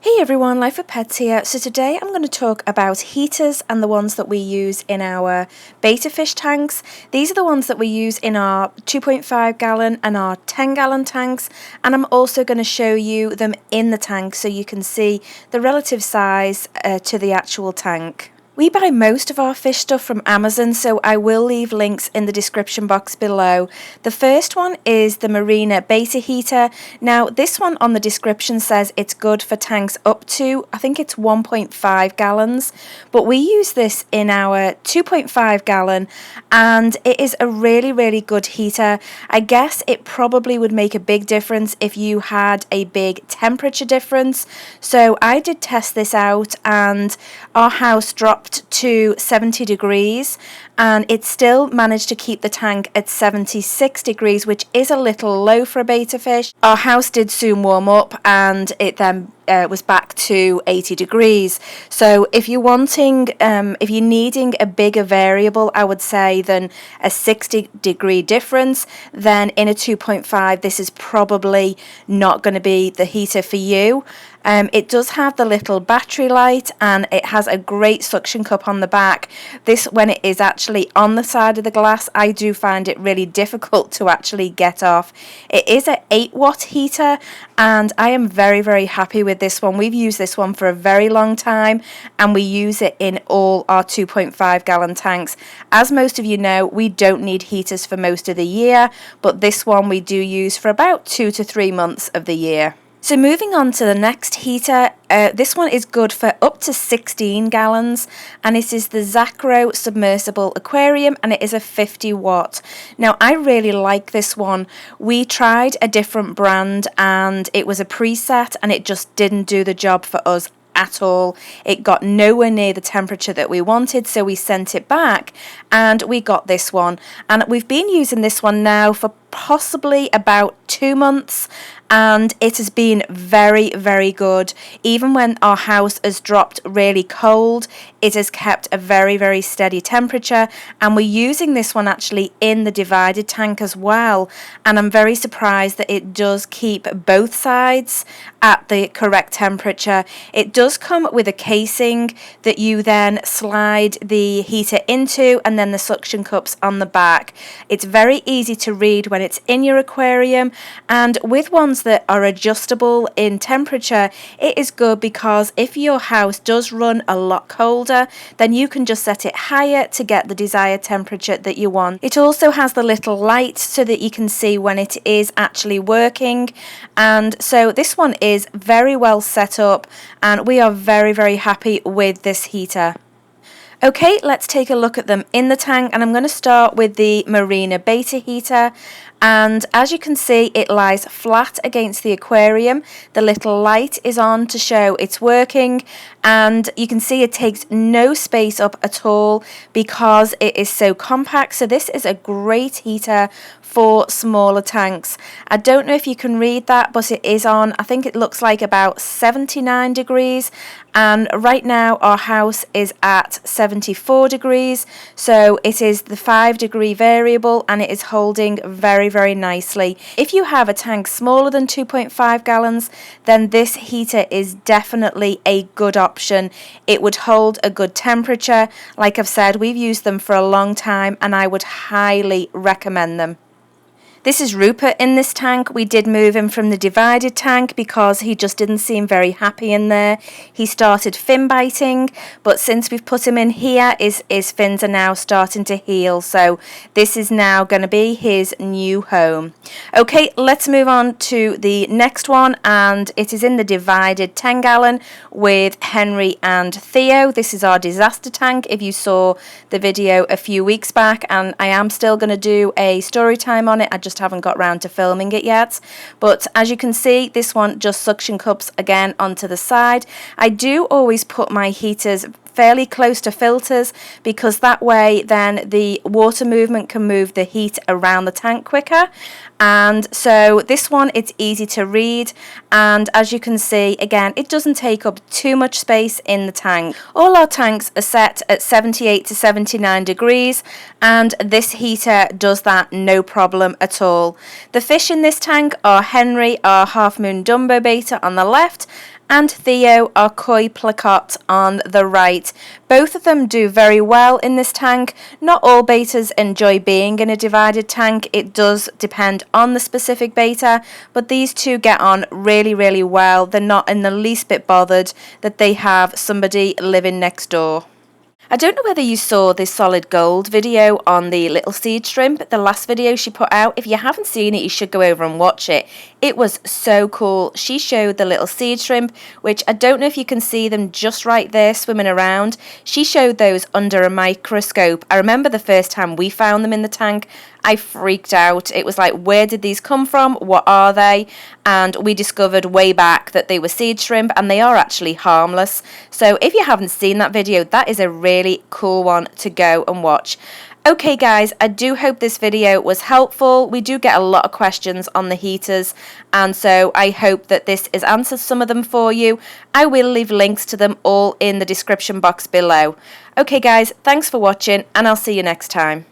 Hey everyone, Life with Pets here. So today I'm going to talk about heaters and the ones that we use in our betta fish tanks. These are the ones that we use in our 2.5 gallon and our 10 gallon tanks, and I'm also going to show you them in the tank so you can see the relative size to the actual tank. We buy most of our fish stuff from Amazon, so I will leave links in the description box below. The first one is the Marina Betta heater. Now, this one on the description says it's good for tanks up to, I think it's 1.5 gallons, but we use this in our 2.5 gallon, and it is a really, really good heater. I guess it probably would make a big difference if you had a big temperature difference. So I did test this out, and our house dropped to 70 degrees and it still managed to keep the tank at 76 degrees, which is a little low for a betta fish. Our house did soon warm up and it then was back to 80 degrees. So if you're needing a bigger variable, I would say, than a 60 degree difference, then in a 2.5 this is probably not going to be the heater for you. It does have the little battery light and it has a great suction cup on the back. This, when it is actually on the side of the glass, I do find it really difficult to actually get off. It is an 8-watt heater and I am very, very happy with this one. We've used this one for a very long time and we use it in all our 2.5 gallon tanks. As most of you know, we don't need heaters for most of the year, but this one we do use for about 2 to 3 months of the year. So moving on to the next heater, this one is good for up to 16 gallons and it is the Zacro submersible aquarium and it is a 50 watt. Now I really like this one. We tried a different brand and it was a preset and it just didn't do the job for us at all. It got nowhere near the temperature that we wanted, so we sent it back and we got this one, and we've been using this one now for possibly about 2 months and it has been very, very good. Even when our house has dropped really cold, it has kept a very, very steady temperature, and we're using this one actually in the divided tank as well, and I'm very surprised that it does keep both sides at the correct temperature. It does come with a casing that you then slide the heater into and then the suction cups on the back. It's very easy to read when it's in your aquarium, and with ones that are adjustable in temperature, it is good because if your house does run a lot colder, then you can just set it higher to get the desired temperature that you want. It also has the little light so that you can see when it is actually working, and so this one is very well set up and we are very, very happy with this heater. Okay, let's take a look at them in the tank, and I'm going to start with the Marina Betta heater, and as you can see it lies flat against the aquarium. The little light is on to show it's working, and you can see it takes no space up at all because it is so compact. So this is a great heater for smaller tanks. I don't know if you can read that, but it is on, I think it looks like about 79 degrees, and right now our house is at 74 degrees, so it is the 5-degree variable and it is holding very, very nicely. If you have a tank smaller than 2.5 gallons, then this heater is definitely a good option. It would hold a good temperature. Like I've said, we've used them for a long time and I would highly recommend them. This is Rupert in this tank. We did move him from the divided tank because he just didn't seem very happy in there. He started fin biting, but since we've put him in here, his fins are now starting to heal. So this is now going to be his new home. Okay, let's move on to the next one, and it is in the divided 10 gallon with Henry and Theo. This is our disaster tank, if you saw the video a few weeks back, and I am still going to do a story time on it. I just haven't got round to filming it yet, but as you can see, this one just suction cups again onto the side. I do always put my heaters fairly close to filters because that way then the water movement can move the heat around the tank quicker. And so this one, it's easy to read, and as you can see, again, it doesn't take up too much space in the tank. All our tanks are set at 78 to 79 degrees, and this heater does that no problem at all. The fish in this tank are Henry, our half moon Dumbo beta on the left, and Theo, our koi placot, on the right. Both of them do very well in this tank. Not all betas enjoy being in a divided tank. It does depend on the specific beta, but these two get on really, really well. They're not in the least bit bothered that they have somebody living next door. I don't know whether you saw this solid gold video on the little seed shrimp, the last video she put out. If you haven't seen it, you should go over and watch it. It was so cool. She showed the little seed shrimp, which I don't know if you can see them just right there swimming around. She showed those under a microscope. I remember the first time we found them in the tank, I freaked out. It was like, where did these come from? What are they? And we discovered way back that they were seed shrimp, and they are actually harmless. So if you haven't seen that video, that is a really cool one to go and watch. Okay guys, I do hope this video was helpful. We do get a lot of questions on the heaters, and so I hope that this has answered some of them for you. I will leave links to them all in the description box below. Okay guys, thanks for watching, and I'll see you next time.